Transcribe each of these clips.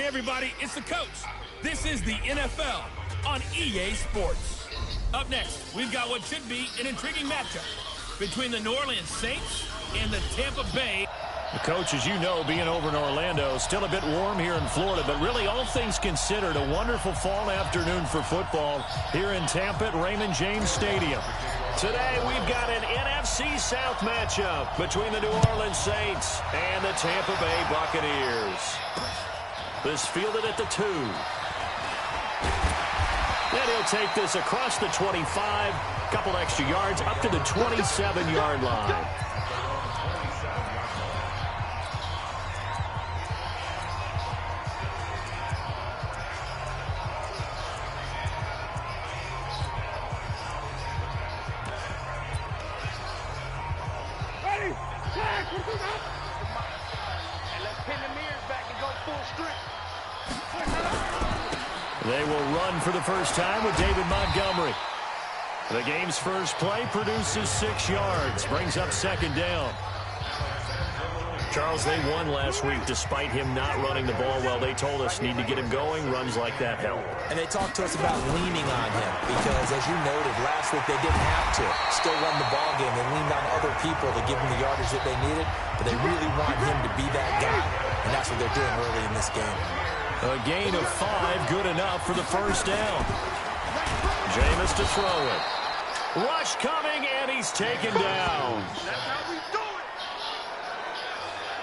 Hey, everybody, it's the coach. This is the NFL on EA Sports. Up next, we've got what should be an intriguing matchup between the New Orleans Saints and the Tampa Bay. The coach, as you know, being over in Orlando, still a bit warm here in Florida, but really all things considered, a wonderful fall afternoon for football here in Tampa at Raymond James Stadium. Today, we've got an NFC South matchup between the New Orleans Saints and the Tampa Bay Buccaneers. This fielded at the 2. Then he'll take this across the 25, couple extra yards up to the 27-yard line. They will run for the first time with David Montgomery. The game's first play produces 6 yards, brings up second down. Charles, they won last week despite him not running the ball well. They told us need to get him going. Runs like that help. And they talked to us about leaning on him because, as you noted, last week they didn't have to. Still won the ball game. They leaned on other people to give them the yardage that they needed, but they really want him to be that guy, and that's what they're doing early in this game. A gain of 5, good enough for the first down. Jameis to throw it. Rush coming, and he's taken down.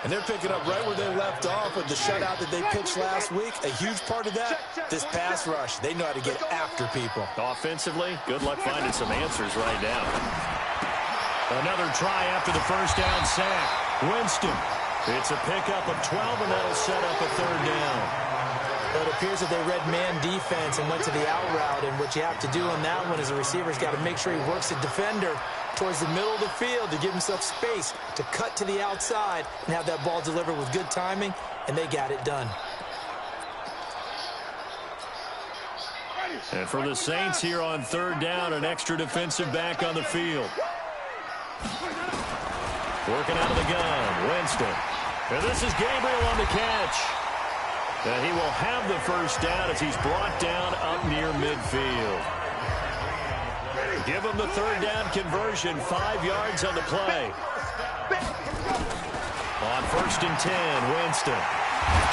And they're picking up right where they left off with the shutout that they pitched last week. A huge part of that, this pass rush. They know how to get after people. Offensively, good luck finding some answers right now. Another try after the first down sack. Winston. It's a pickup of 12, and that'll set up a third down. But it appears that they read man defense and went to the out route, and what you have to do on that one is the receiver's got to make sure he works the defender towards the middle of the field to give himself space to cut to the outside and have that ball delivered with good timing, and they got it done. And for the Saints here on third down, an extra defensive back on the field. Working out of the gun, Winston. And this is Gabriel on the catch. And he will have the first down as he's brought down up near midfield. Give him the third down conversion, 5 yards on the play. On 1st and 10, Winston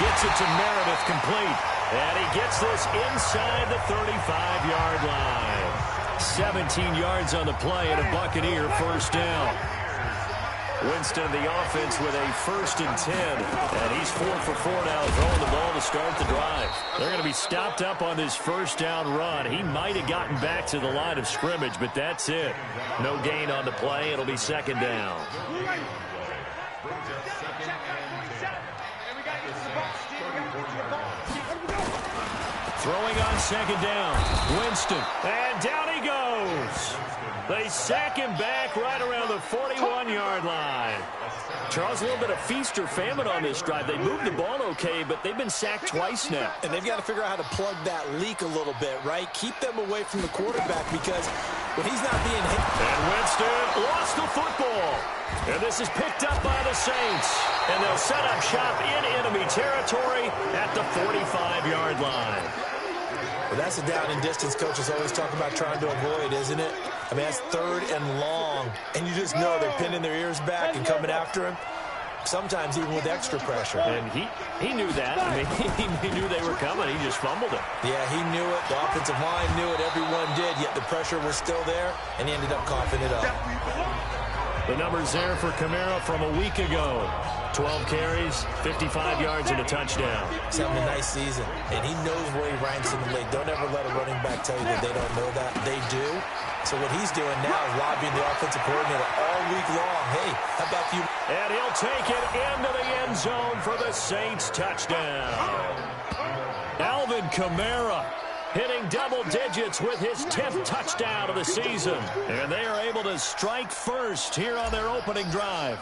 gets it to Meredith complete. And he gets this inside the 35-yard line. 17 yards on the play and a Buccaneer first down. Winston, the offense, with a 1st and 10. And he's 4 for 4 now, throwing the ball to start the drive. They're going to be stopped up on this first down run. He might have gotten back to the line of scrimmage, but that's it. No gain on the play. It'll be second down. Throwing on second down. Winston. And down he goes. They sack him back right around the 41-yard line. Charles, a little bit of feast or famine on this drive. They moved the ball okay, but they've been sacked twice now. And they've got to figure out how to plug that leak a little bit, right? Keep them away from the quarterback because when he's not being hit. And Winston lost the football. And this is picked up by the Saints. And they'll set up shop in enemy territory at the 45-yard line. Well, that's a down and distance coaches always talk about trying to avoid, isn't it? I mean, that's 3rd and long. And you just know they're pinning their ears back and coming after him, sometimes even with extra pressure. And he knew that. I mean, he knew they were coming. He just fumbled it. Yeah, he knew it. The offensive line knew it. Everyone did, yet the pressure was still there, and he ended up coughing it up. The numbers there for Kamara from a week ago. 12 carries, 55 yards, and a touchdown. He's having a nice season, and he knows where he ranks in the league. Don't ever let a running back tell you that they don't know that. They do. So what he's doing now is lobbying the offensive coordinator all week long. Hey, how about you? And he'll take it into the end zone for the Saints touchdown. Alvin Kamara hitting double digits with his 10th touchdown of the season. And they are able to strike first here on their opening drive.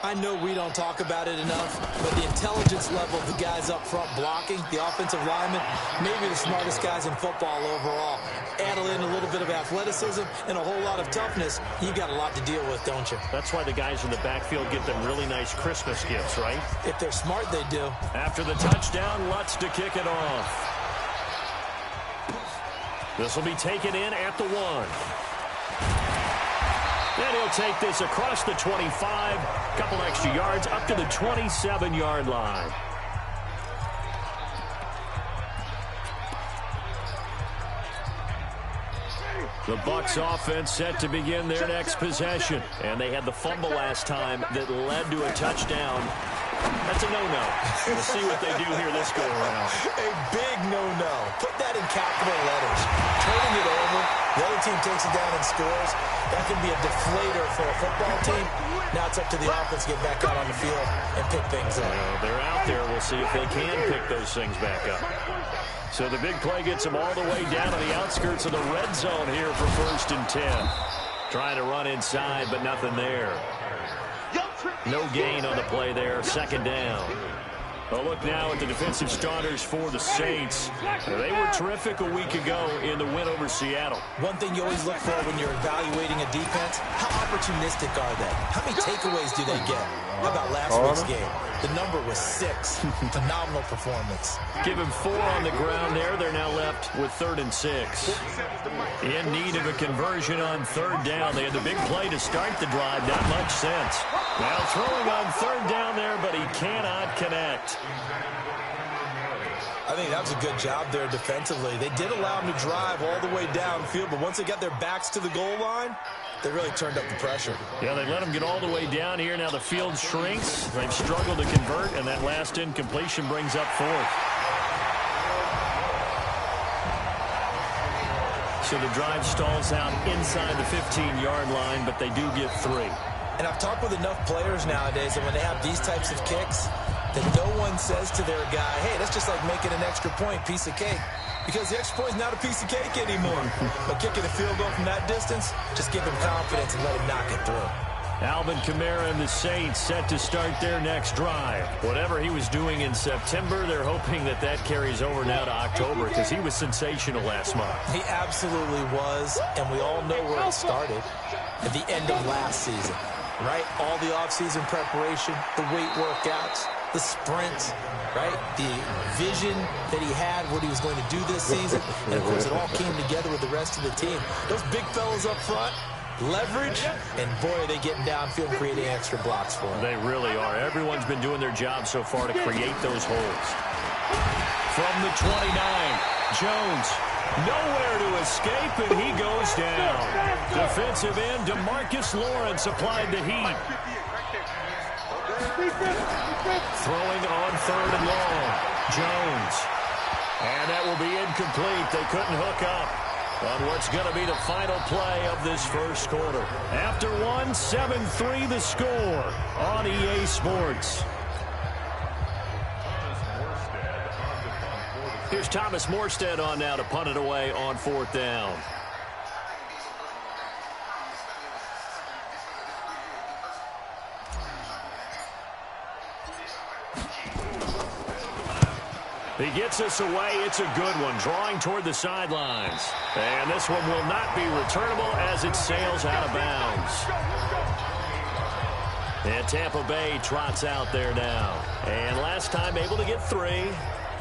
I know we don't talk about it enough, but the intelligence level of the guys up front blocking, the offensive linemen, maybe the smartest guys in football overall. Add in a little bit of athleticism and a whole lot of toughness, you got a lot to deal with, don't you? That's why the guys in the backfield get them really nice Christmas gifts, right? If they're smart, they do. After the touchdown, Lutz to kick it off. This will be taken in at the 1. And he'll take this across the 25, couple extra yards up to the 27-yard line. The Bucs offense set to begin their next possession. And they had the fumble last time that led to a touchdown. That's a no-no. We'll see what they do here this go-around. A big no-no. Put that in capital letters. Turning it over, the other team takes it down and scores. That can be a deflator for a football team. Now it's up to the offense to get back out on the field and pick things up. They're out there. We'll see if they can pick those things back up. So the big play gets them all the way down to the outskirts of the red zone here for 1st and 10. Trying to run inside, but nothing there. No gain on the play there. 2nd down. A look now at the defensive starters for the Saints. They were terrific a week ago in the win over Seattle. One thing you always look for when you're evaluating a defense, how opportunistic are they? How many takeaways do they get? How about last week's game? The number was 6. Phenomenal performance. Give him 4 on the ground there. They're now left with 3rd and 6. In need of a conversion on 3rd down. They had the big play to start the drive. Not much sense. Now throwing on 3rd down there, but he cannot connect. I think that was a good job there defensively. They did allow him to drive all the way downfield, but once they got their backs to the goal line, they really turned up the pressure. Yeah, they let him get all the way down here. Now the field shrinks. They've struggled to convert, and that last incompletion brings up 4th. So the drive stalls out inside the 15-yard line, but they do get 3. And I've talked with enough players nowadays that when they have these types of kicks, that no one says to their guy, hey, that's just like making an extra point, piece of cake. Because the extra point is not a piece of cake anymore. But kicking a field goal from that distance, just give him confidence and let him knock it through. Alvin Kamara and the Saints set to start their next drive. Whatever he was doing in September, they're hoping that that carries over now to October because he was sensational last month. He absolutely was, and we all know where it started at the end of last season, right? All the offseason preparation, the weight workouts, the sprints, right? The vision that he had, what he was going to do this season, and, of course, it all came together with the rest of the team. Those big fellas up front, leverage, and boy, are they getting downfield and creating extra blocks for him. They really are. Everyone's been doing their job so far to create those holes. From the 29, Jones nowhere to escape, and he goes down. Defensive end DeMarcus Lawrence applied the heat. Throwing on 3rd and long. Jones. And that will be incomplete. They couldn't hook up on what's going to be the final play of this first quarter. After 7-3 the score on EA Sports. Here's Thomas Morstead on now to punt it away on 4th down. He gets us away. It's a good one, drawing toward the sidelines. And this one will not be returnable as it sails out of bounds. And Tampa Bay trots out there now. And last time able to get 3.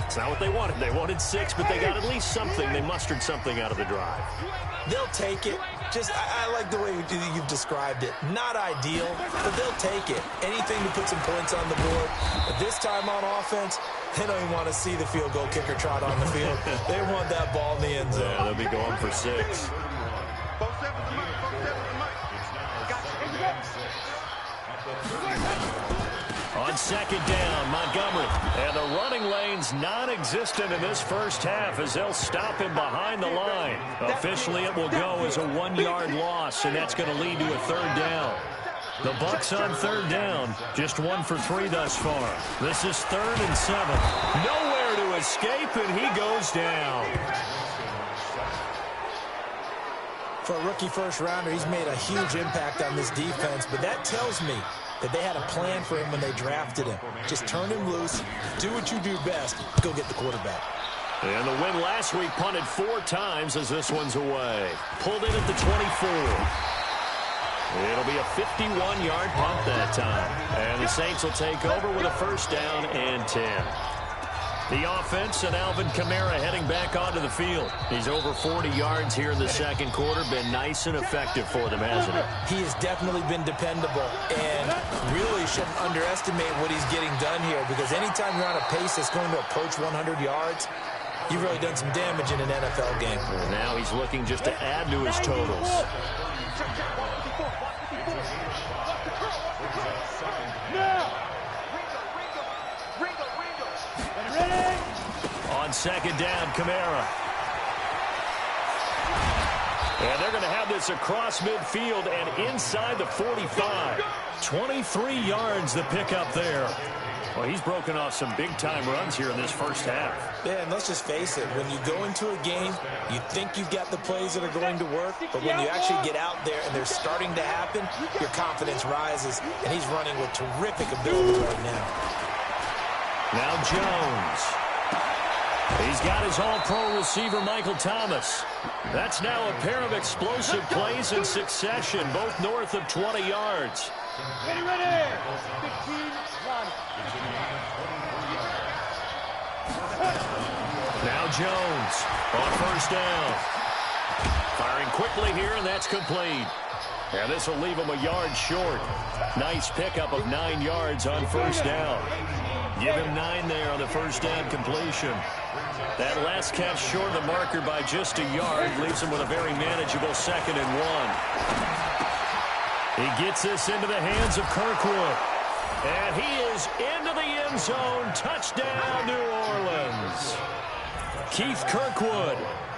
It's not what they wanted. They wanted 6, but they got at least something. They mustered something out of the drive. They'll take it. I like the way you've described it. Not ideal, but they'll take it. Anything to put some points on the board. But this time on offense, they don't even want to see the field goal kicker trot on the field. They want that ball in the end zone. Yeah, they'll be going for 6. On 2nd down, Montgomery. And the running lane's non-existent in this first half as they'll stop him behind the line. Officially, it will go as a 1-yard loss, and that's going to lead to a 3rd down. The Bucs on 3rd down, just 1 for 3 thus far. This is 3rd and 7. Nowhere to escape, and he goes down. For a rookie first-rounder, he's made a huge impact on this defense, but that tells me that they had a plan for him when they drafted him. Just turn him loose, do what you do best, go get the quarterback. And the win last week punted 4 times as this one's away. Pulled in at the 24. It'll be a 51-yard punt that time. And the Saints will take over with a first down and 10. The offense and Alvin Kamara heading back onto the field. He's over 40 yards here in the second quarter. Been nice and effective for them, hasn't he? He has definitely been dependable, and really shouldn't underestimate what he's getting done here, because anytime you're on a pace that's going to approach 100 yards, you've really done some damage in an NFL game. And now he's looking just to add to his totals. On second down, Kamara. And they're going to have this across midfield and inside the 45. 23 yards the pickup there. Well, he's broken off some big-time runs here in this first half. Yeah, and let's just face it. When you go into a game, you think you've got the plays that are going to work, but when you actually get out there and they're starting to happen, your confidence rises, and he's running with terrific ability right now. Now Jones. He's got his all-pro receiver, Michael Thomas. That's now a pair of explosive plays in succession, both north of 20 yards. Ready, ready. 15, 1. Now Jones on first down. Firing quickly here, and that's complete. And this will leave him a yard short. Nice pickup of 9 yards on first down. Give him 9 there on the first down completion. That last catch short of the marker by just a yard leaves him with a very manageable 2nd and 1. He gets this into the hands of Kirkwood. And he is into the end zone. Touchdown, New Orleans. Keith Kirkwood,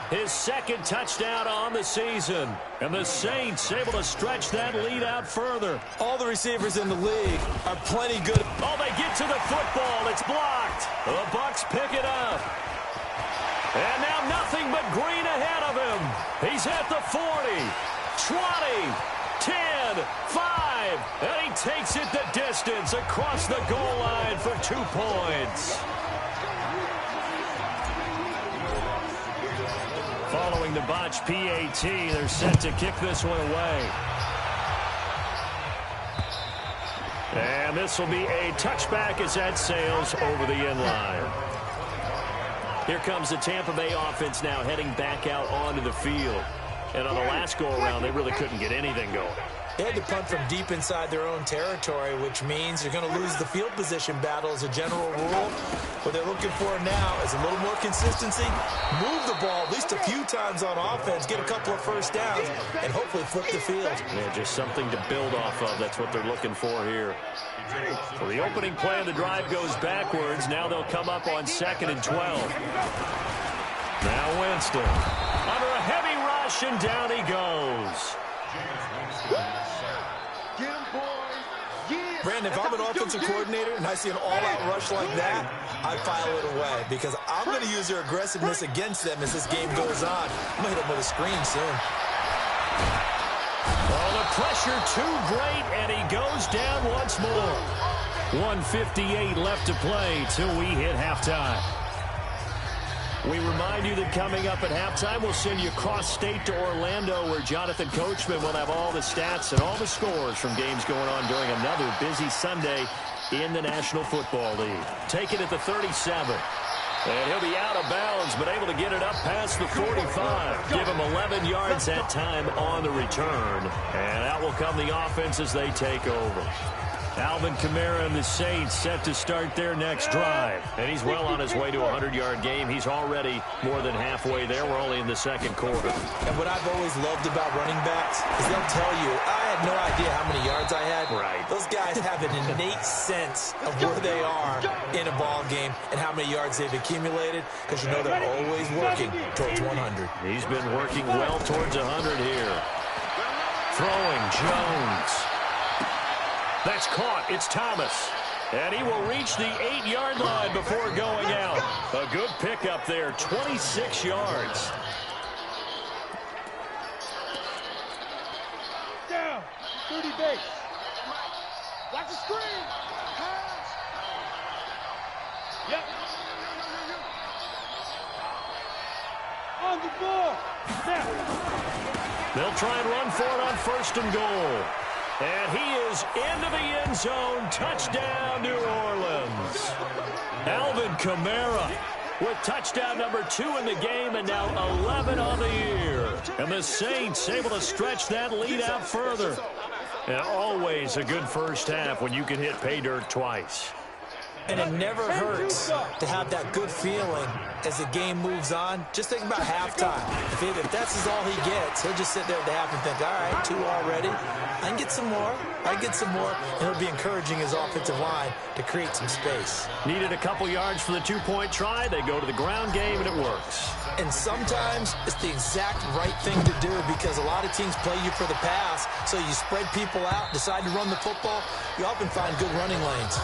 his 2nd touchdown on the season. And the Saints able to stretch that lead out further. All the receivers in the league are plenty good. Oh, they get to the football. It's blocked. The Bucs pick it up. And now nothing but green ahead of him. He's at the 40, 20, 10, 5, and he takes it the distance across the goal line for 2 points. Following the botched PAT, they're set to kick this one away. And this will be a touchback as that sails over the end line. Here comes the Tampa Bay offense now heading back out onto the field. And on the last go-around, they really couldn't get anything going. They had to punt from deep inside their own territory, which means you're going to lose the field position battle as a general rule. What they're looking for now is a little more consistency, move the ball at least a few times on offense, get a couple of first downs, and hopefully flip the field. Yeah, just something to build off of. That's what they're looking for here. So the opening play of the drive goes backwards. Now they'll come up on 2nd and 12. Now Winston under a heavy rush, and down he goes. Brandon, if I'm an offensive coordinator and I see an all-out rush like that, I file it away because I'm going to use their aggressiveness against them as this game goes on. I'm going to hit them with a screen soon. Oh, the pressure too great, and he goes down once more. 1:58 left to play till we hit halftime. We remind you that coming up at halftime, we'll send you cross-state to Orlando, where Jonathan Coachman will have all the stats and all the scores from games going on during another busy Sunday in the National Football League. Take it at the 37. And he'll be out of bounds, but able to get it up past the 45. Give him 11 yards that time on the return. And out will come the offense as they take over. Alvin Kamara and the Saints set to start their next drive. And he's well on his way to a 100-yard game. He's already more than halfway there. We're only in the second quarter. And what I've always loved about running backs is they'll tell you, I had no idea how many yards I had. Right. Those guys have an innate sense of where they are in a ball game and how many yards they've accumulated, because you know they're always working towards 100. He's been working well towards 100 here. Throwing Jones. That's caught. It's Thomas. And he will reach the 8-yard line before going out. A good pickup there, 26 yards. Down, 30 base. Watch the screen. Yep. On the ball. They'll try and run for it on 1st and goal. And he is into the end zone. Touchdown, New Orleans. Alvin Kamara with touchdown number 2 in the game, and now 11 on the year. And the Saints able to stretch that lead out further. And always a good first half when you can hit pay dirt twice. And it never hurts to have that good feeling as the game moves on. Just think about halftime. If that's all he gets, he'll just sit there at the half and think, all right, 2 already. I can get some more. I can get some more. And he'll be encouraging his offensive line to create some space. Needed a couple yards for the 2-point try. They go to the ground game, and it works. And sometimes it's the exact right thing to do because a lot of teams play you for the pass. So you spread people out, decide to run the football. You often find good running lanes.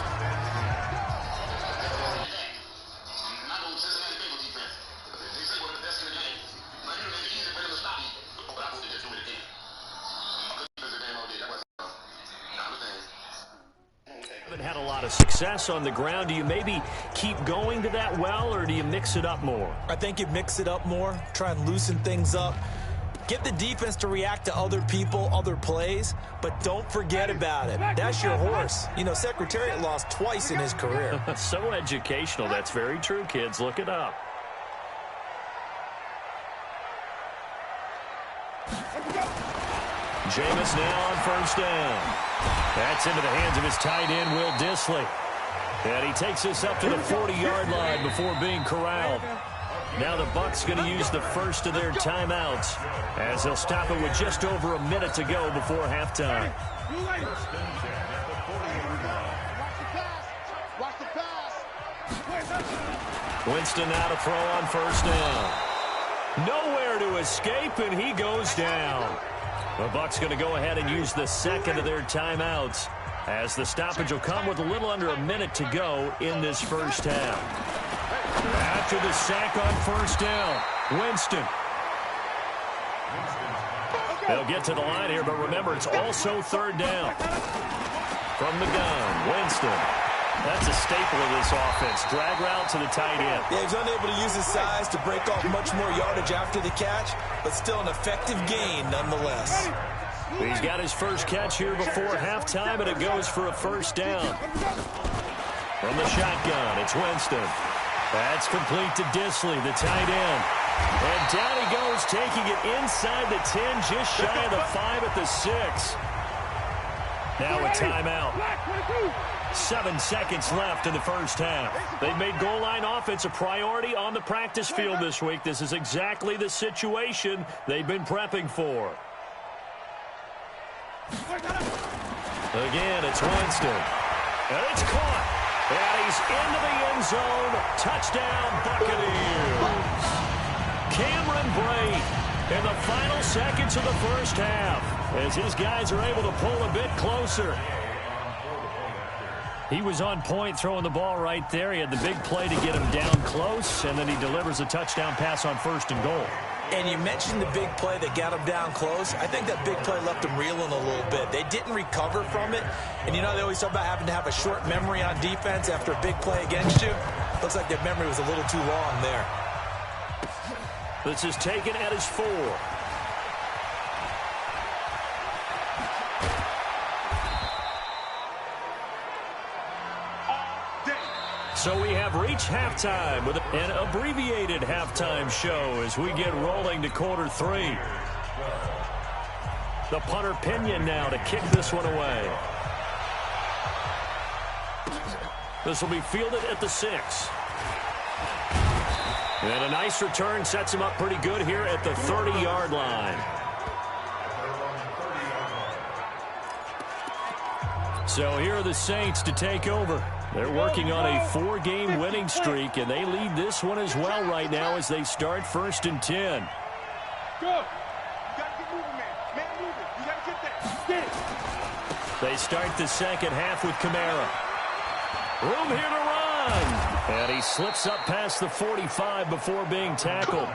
Had a lot of success on the ground. Do you maybe keep going to that well, or do you mix it up more? I think you mix it up more, try and loosen things up. Get the defense to react to other people, other plays, but don't forget about it. That's your horse. You know, Secretariat lost twice in his career. So educational. That's very true, kids. Look it up. Jameis now on 1st down. That's into the hands of his tight end, Will Dissly. And he takes this up to the 40-yard line before being corralled. Now the Bucs going to use the first of their timeouts as they'll stop it with just over a minute to go before halftime. Winston now to throw on 1st down. Nowhere to escape, and he goes down. The Bucs going to go ahead and use the second of their timeouts as the stoppage will come with a little under a minute to go in this first half. After the sack on 1st down, Winston. They'll get to the line here, but remember, it's also 3rd down. From the gun, Winston. That's a staple of this offense. Drag route to the tight end. Yeah, he's unable to use his size to break off much more yardage after the catch, but still an effective gain nonetheless. He's got his first catch here before halftime, and it goes for a 1st down. From the shotgun, it's Winston. That's complete to Dissly, the tight end. And down he goes, taking it inside the 10, just shy of the 5 at the 6. Now a timeout. 7 seconds left in the first half. They've made goal line offense a priority on the practice field this week. This is exactly the situation they've been prepping for. Again, it's Winston. And it's caught. And he's into the end zone. Touchdown, Buccaneers. Cameron Brate in the final seconds of the first half as his guys are able to pull a bit closer. He was on point throwing the ball right there. He had the big play to get him down close, and then he delivers a touchdown pass on 1st and goal. And you mentioned the big play that got him down close. I think that big play left him reeling a little bit. They didn't recover from it. And you know, they always talk about having to have a short memory on defense after a big play against you. Looks like that memory was a little too long there. This is taken at his 4. So we have reached halftime with an abbreviated halftime show as we get rolling to quarter 3. The punter Pinion now to kick this one away. This will be fielded at the 6. And a nice return sets him up pretty good here at the 30-yard line. So here are the Saints to take over. They're working on a 4-game winning streak, and they lead this one as well right now as they start 1st and 10. Go. You got to get moving, man. Man moving. You got to get that. Get it. They start the second half with Kamara. Room here to run. And he slips up past the 45 before being tackled.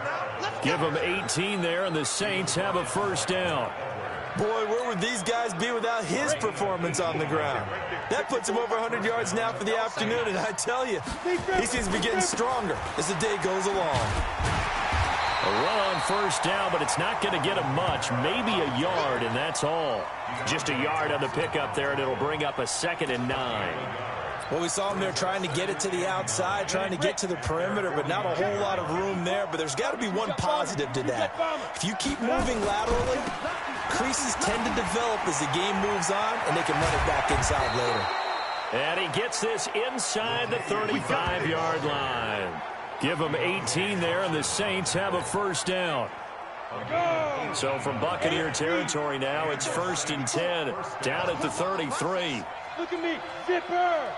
Give him 18 there, and the Saints have a 1st down. Boy, where would these guys be without his performance on the ground? That puts him over 100 yards now for the afternoon, and I tell you, he seems to be getting stronger as the day goes along. A run on first down, but it's not going to get him much. Maybe a yard, and that's all. Just a yard on the pickup there, and it'll bring up a 2nd and 9. Well, we saw him there trying to get it to the outside, trying to get to the perimeter, but not a whole lot of room there. But there's got to be one positive to that. If you keep moving laterally, creases tend to develop as the game moves on, and they can run it back inside later. And he gets this inside the 35-yard line. Give him 18 there, and the Saints have a first down. So from Buccaneer territory now, it's 1st and 10, down at the 33. Look at me, zipper.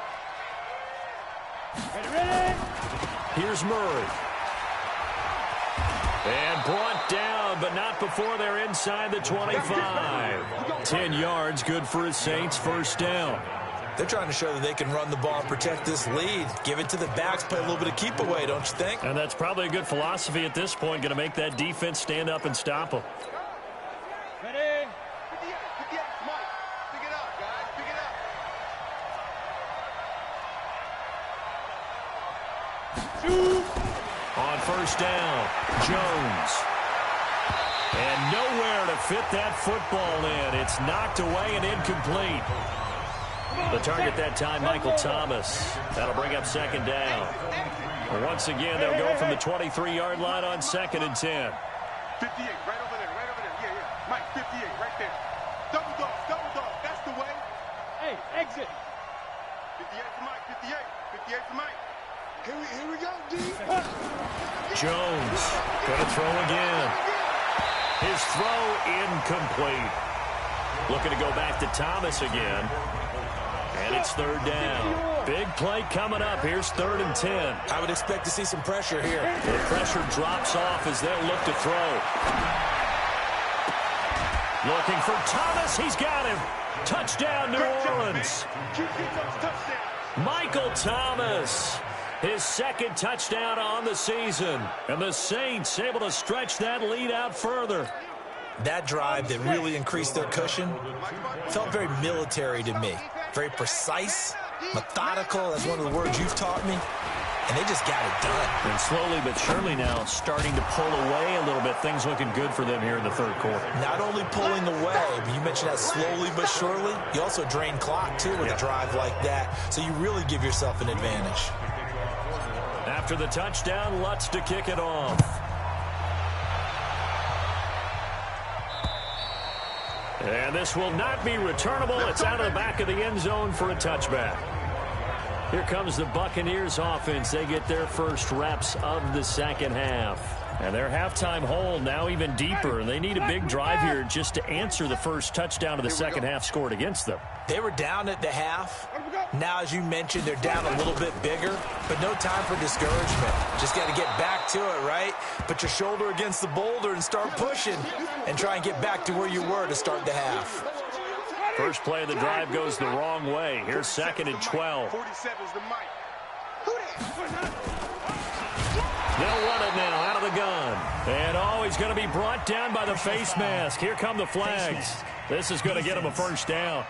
Ready? Here's Murray. And brought down, but not before they're inside the 25. 10 yards, good for his Saints, first down. They're trying to show that they can run the ball and protect this lead. Give it to the backs, play a little bit of keep away, don't you think? And that's probably a good philosophy at this point, going to make that defense stand up and stop them. Ready? Pick it up, guys. Pick it up. Shoot. On first down, Jones. And nowhere to fit that football in. It's knocked away and incomplete. The target that time, Michael Thomas. That'll bring up 2nd down. And once again, they'll go from the 23-yard line on 2nd and 10. 58, right over there. Yeah. Mike, 58, right there. Double dog. That's the way. Hey, exit. 58 for Mike, 58 for Mike. Here we go, D. Jones going to throw again. His throw incomplete. Looking to go back to Thomas again. And it's 3rd down. Big play coming up. Here's 3rd and 10. I would expect to see some pressure here. The pressure drops off as they'll look to throw. Looking for Thomas. He's got him. Touchdown, New Orleans. Michael Thomas. His 2nd touchdown on the season. And the Saints able to stretch that lead out further. That drive that really increased their cushion felt very military to me. Very precise, methodical. That's one of the words you've taught me. And they just got it done. And slowly but surely now starting to pull away a little bit. Things looking good for them here in the 3rd quarter. Not only pulling away, but you mentioned that slowly but surely. You also drain clock, too, with a drive like that. So you really give yourself an advantage. After the touchdown, Lutz to kick it off. And this will not be returnable. It's out of the back of the end zone for a touchback. Here comes the Buccaneers offense. They get their first reps of the 2nd half. And their halftime hole now even deeper. And they need a big drive here just to answer the first touchdown of the 2nd half scored against them. They were down at the half. Now, as you mentioned, they're down a little bit bigger, but no time for discouragement. Just got to get back to it, right? Put your shoulder against the boulder and start pushing and try and get back to where you were to start the half. First play of the drive goes the wrong way. Here's 2nd and 12. 47's the Mike. They'll run it now out of the gun. And he's going to be brought down by the face mask. Here come the flags. This is going to get him a first down.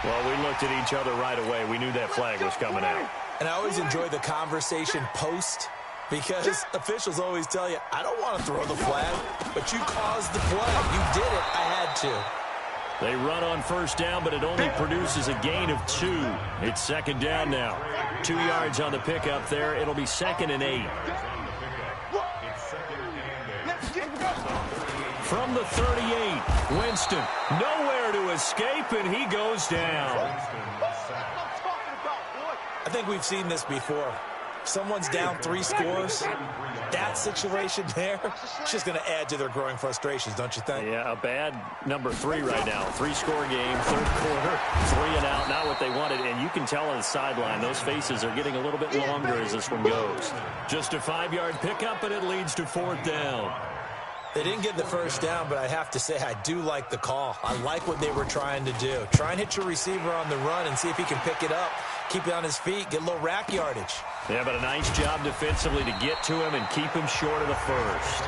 Well, we looked at each other right away. We knew that flag was coming out. And I always enjoy the conversation post because officials always tell you, I don't want to throw the flag, but you caused the play. You did it. I had to. They run on first down, but it only produces a gain of 2. It's 2nd down now. 2 yards on the pickup there. It'll be 2nd and 8. From the 38, Winston, nowhere to escape, and he goes down. I think we've seen this before. Someone's down 3 scores. That situation there, it's just going to add to their growing frustrations, don't you think? Yeah, a bad number 3 right now. 3-score game, 3rd quarter, 3 and out, not what they wanted. And you can tell on the sideline, those faces are getting a little bit longer as this one goes. Just a 5-yard pickup, and it leads to 4th down. They didn't get the first down, but I have to say I do like the call. I like what they were trying to do. Try and hit your receiver on the run and see if he can pick it up, keep it on his feet, get a little rack yardage. Yeah, but a nice job defensively to get to him and keep him short of the first.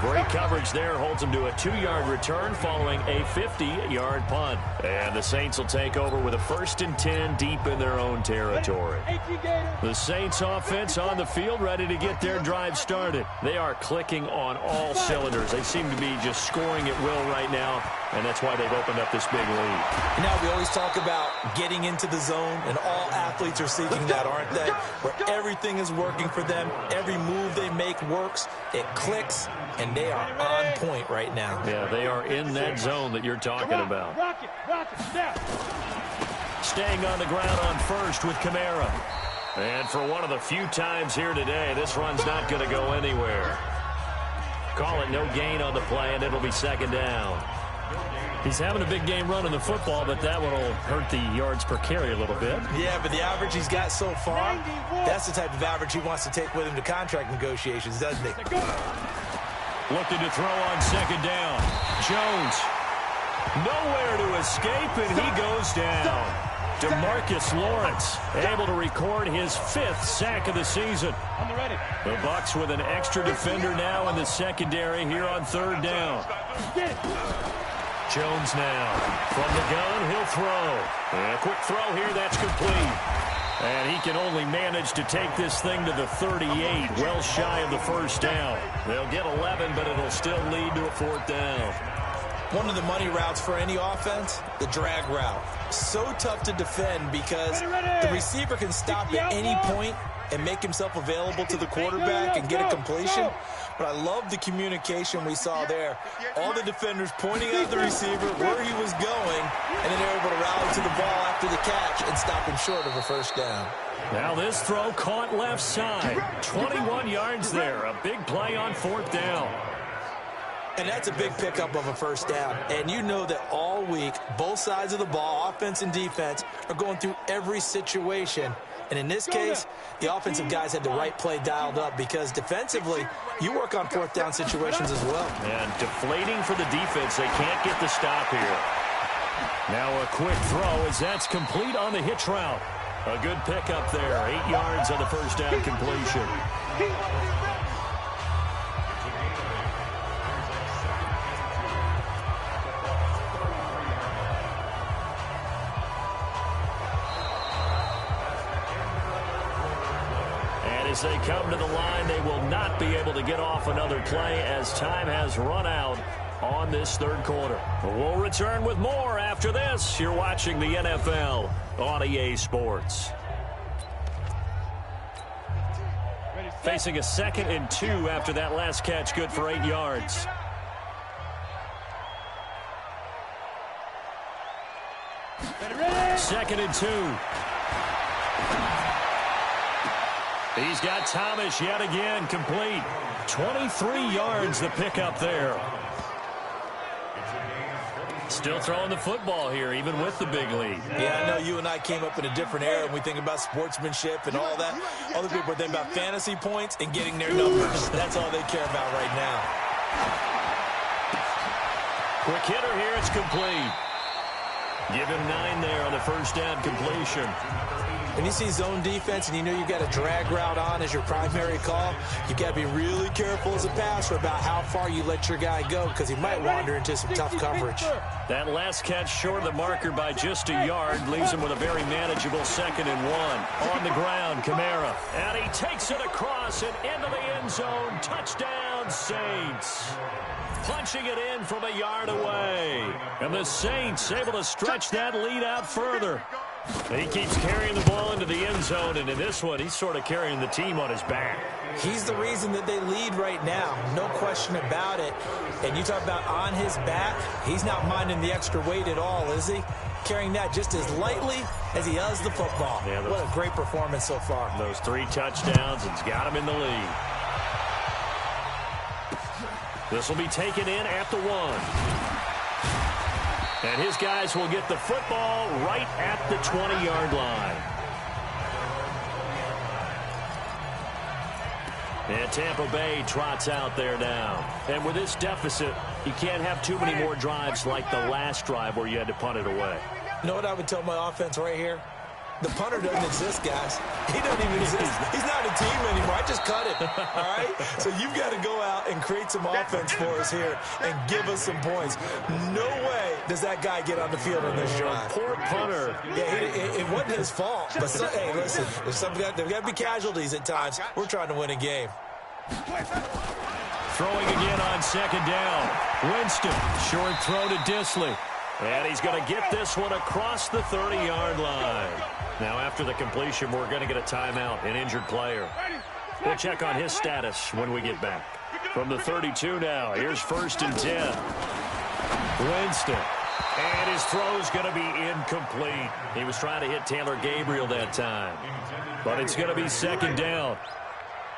Great coverage there. Holds them to a 2-yard return following a 50-yard punt. And the Saints will take over with a 1st and 10 deep in their own territory. The Saints offense on the field ready to get their drive started. They are clicking on all cylinders. They seem to be just scoring at will right now, and that's why they've opened up this big lead. Now, we always talk about getting into the zone, and all athletes are seeking that, aren't they? Where everything is working for them. Every move they make works. It clicks, and they are on point right now. Yeah, they are in that zone that you're talking about. Staying on the ground on first with Kamara. And for one of the few times here today, this run's not going to go anywhere. Call it no gain on the play, and it'll be 2nd down. He's having a big game running the football, but that one will hurt the yards per carry a little bit. Yeah, but the average he's got so far, that's the type of average he wants to take with him to contract negotiations, doesn't he? Looking to throw on 2nd down. Jones. Nowhere to escape, and he goes down. DeMarcus Lawrence able to record his 5th sack of the season. The Bucs with an extra defender now in the secondary here on 3rd down. Jones now. From the gun, he'll throw. And a quick throw here, that's complete. And he can only manage to take this thing to the 38, well shy of the 1st down. They'll get 11, but it'll still lead to a 4th down. One of the money routes for any offense, the drag route. So tough to defend because the receiver can stop at any point and make himself available to the quarterback and get a completion. But I love the communication we saw there. All the defenders pointing at the receiver where he was going, and then they're able to rally to the ball after the catch and stop him short of a 1st down. Now this throw caught left side. 21 yards there. A big play on 4th down. And that's a big pickup of a 1st down. And you know that all week, both sides of the ball, offense and defense, are going through every situation. And in this case, the offensive guys had the right play dialed up because defensively, you work on 4th down situations as well. And deflating for the defense. They can't get the stop here. Now a quick throw as that's complete on the hitch route. A good pickup there. 8 yards on the 1st down completion. As they come to the line, they will not be able to get off another play as time has run out on this 3rd quarter. We'll return with more after this. You're watching the NFL on EA Sports. Facing a 2nd and 2 after that last catch, good for 8 yards. Second and 2. He's got Thomas yet again, complete. 23 yards the pickup there. Still throwing the football here, even with the big lead. Yeah, I know you and I came up in a different era when we think about sportsmanship and all that. Other people are thinking about fantasy points and getting their numbers. That's all they care about right now. Quick hitter here, it's complete. Give him 9 there on the 1st down completion. When you see zone defense and you know you've got a drag route on as your primary call, you've got to be really careful as a passer about how far you let your guy go because he might wander into some tough coverage. That last catch short of the marker by just a yard leaves him with a very manageable 2nd and 1. On the ground, Kamara. And he takes it across and into the end zone. Touchdown, Saints. Punching it in from a yard away. And the Saints able to stretch that lead out further. He keeps carrying the ball into the end zone, and in this one, he's sort of carrying the team on his back. He's the reason that they lead right now, no question about it. And you talk about on his back, he's not minding the extra weight at all, is he? Carrying that just as lightly as he does the football. Yeah, what a great performance so far. Those 3 touchdowns, it's got him in the lead. This will be taken in at the 1. And his guys will get the football right at the 20-yard line. And Tampa Bay trots out there now. And with this deficit, you can't have too many more drives like the last drive where you had to punt it away. You know what I would tell my offense right here? The punter doesn't exist, guys. He doesn't even exist. He's not a team anymore. I just cut it, all right? So you've got to go out and create some offense for us here and give us some points. No way does that guy get on the field on this drive. Poor punter. Yeah, it wasn't his fault. But, hey, listen, there's got to be casualties at times. We're trying to win a game. Throwing again on second down. Winston, short throw to Dissly. And he's going to get this one across the 30-yard line. Now, after the completion, we're going to get a timeout, an injured player. We'll check on his status when we get back. From the 32 now, here's 1st and 10. Winston. And his throw's going to be incomplete. He was trying to hit Taylor Gabriel that time. But it's going to be second down.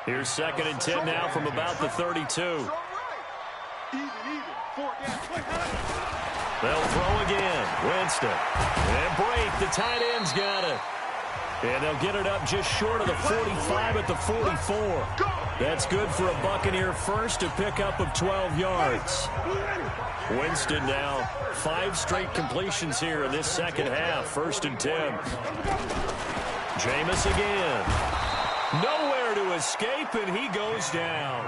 Here's 2nd and 10 now from about the 32. They'll throw again. Winston. And break. The tight end's got it. And they'll get it up just short of the 45 at the 44. That's good for a Buccaneer first, to pick up of 12 yards. Winston now 5 straight completions here in this second half. 1st and 10. Jameis again. Nowhere to escape, and he goes down.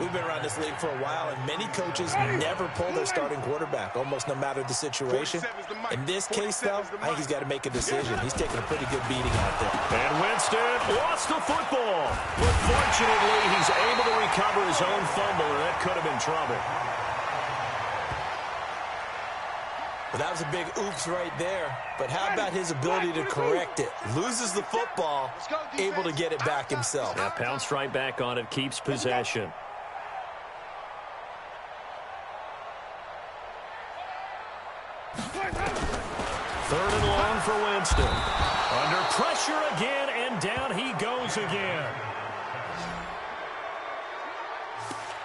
We've been around this league for a while, and many coaches never pull their starting quarterback, almost no matter the situation. In this case, though, I think he's got to make a decision. He's taking a pretty good beating out there. And Winston lost the football. But fortunately, he's able to recover his own fumble, and that could have been trouble. But that was a big oops right there. But how about his ability to correct it? Loses the football, able to get it back himself. Yeah, pounced right back on it, keeps possession. Third and long for Winston. Under pressure again, and down he goes again.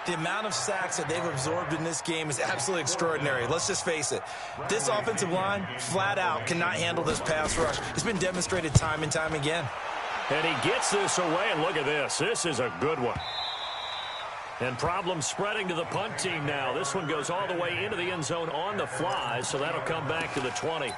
The amount of sacks that they've absorbed in this game is absolutely extraordinary. Let's just face it. This offensive line, flat out, cannot handle this pass rush. It's been demonstrated time and time again. And he gets this away, and look at this. This is a good one. And problems spreading to the punt team now. This one goes all the way into the end zone on the fly, so that'll come back to the 20.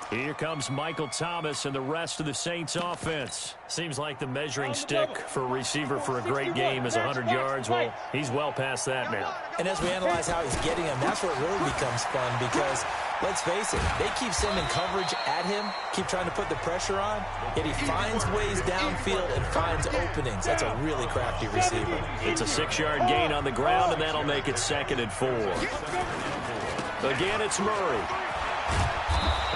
Here comes Michael Thomas and the rest of the Saints offense. Seems like the measuring stick for a receiver for a great game is 100 yards. Well, he's well past that now. And as we analyze how he's getting them, that's where it really becomes fun, because let's face it, they keep sending coverage at him, keep trying to put the pressure on, yet he finds ways downfield and finds openings. That's a really crafty receiver. It's a 6-yard gain on the ground, and that'll make it 2nd and 4. Again, it's Murray.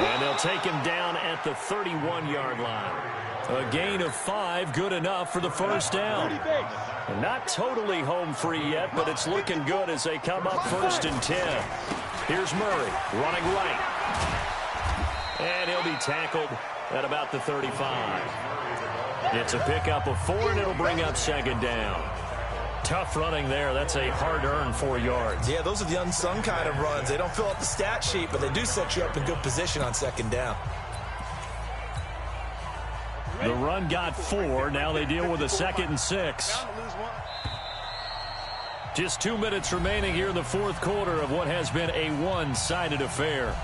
And they'll take him down at the 31-yard line. A gain of 5, good enough for the first down. Not totally home free yet, but it's looking good as they come up 1st and 10. Here's Murray running right. And he'll be tackled at about the 35. It's a pickup of 4, and it'll bring up 2nd down. Tough running there. That's a hard-earned 4 yards. Yeah, those are the unsung kind of runs. They don't fill up the stat sheet, but they do set you up in good position on 2nd down. The run got 4. Now they deal with a 2nd and 6. Just 2 minutes remaining here in the 4th quarter of what has been a one-sided affair.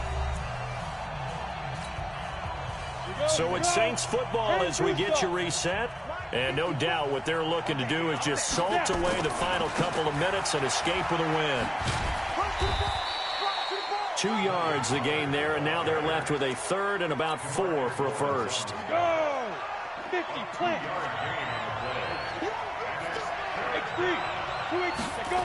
So it's Saints football as we get you reset. And no doubt what they're looking to do is just salt away the final couple of minutes and escape with a win. 2 yards the gain there, and now they're left with a 3rd and about 4 for a first. Go! 50, plant. X3, 2X, go.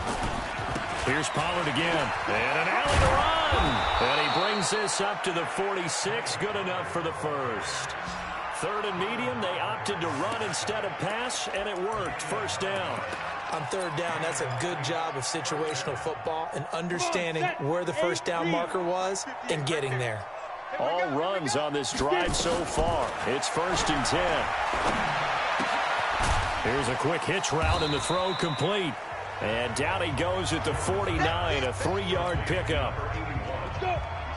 Here's Pollard again, and an alley to run. And he brings this up to the 46, good enough for the first. 3rd and medium, they opted to run instead of pass, and it worked. First down. On 3rd down, that's a good job of situational football and understanding where the first down marker was and getting there. All runs on this drive so far. It's 1st and 10. Here's a quick hitch route, and the throw complete. And down he goes at the 49, a 3-yard pickup.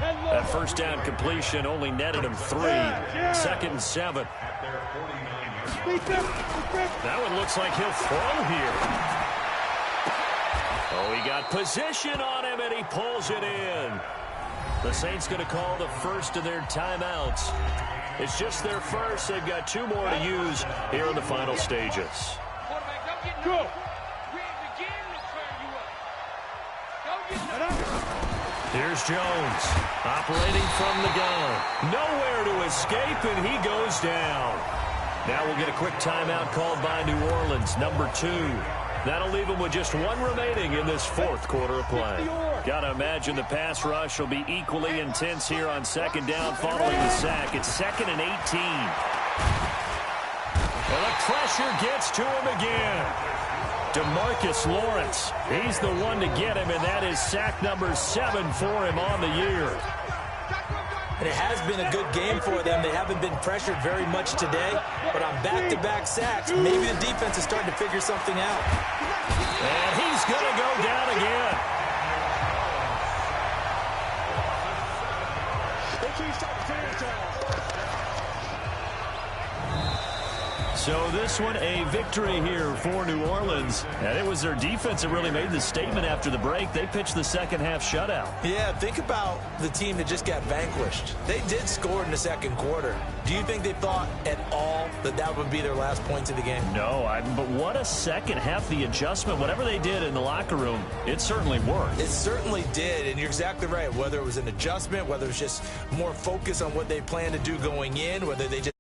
That first down completion only netted him 3. 2nd and 7. That one looks like he'll throw here. Oh, he got position on him, and he pulls it in. The Saints going to call the first of their timeouts. It's just their first. They've got 2 more to use here in the final stages. Go. Here's Jones, operating from the gun. Nowhere to escape, and he goes down. Now we'll get a quick timeout called by New Orleans, number 2. That'll leave them with just 1 remaining in this 4th quarter of play. Gotta imagine the pass rush will be equally intense here on 2nd down following the sack. It's 2nd and 18. And the pressure gets to him again. DeMarcus Lawrence, he's the one to get him, and that is sack number 7 for him on the year. And it has been a good game for them. They haven't been pressured very much today, but on back-to-back sacks, maybe the defense is starting to figure something out. And he's going to go down again. So this one a victory here for New Orleans. And it was their defense that really made the statement after the break. They pitched the second half shutout. Yeah, think about the team that just got vanquished. They did score in the 2nd quarter. Do you think they thought at all that that would be their last points of the game? No, but what a second half. The adjustment, whatever they did in the locker room, it certainly worked. It certainly did, and you're exactly right. Whether it was an adjustment, whether it was just more focus on what they planned to do going in, whether they just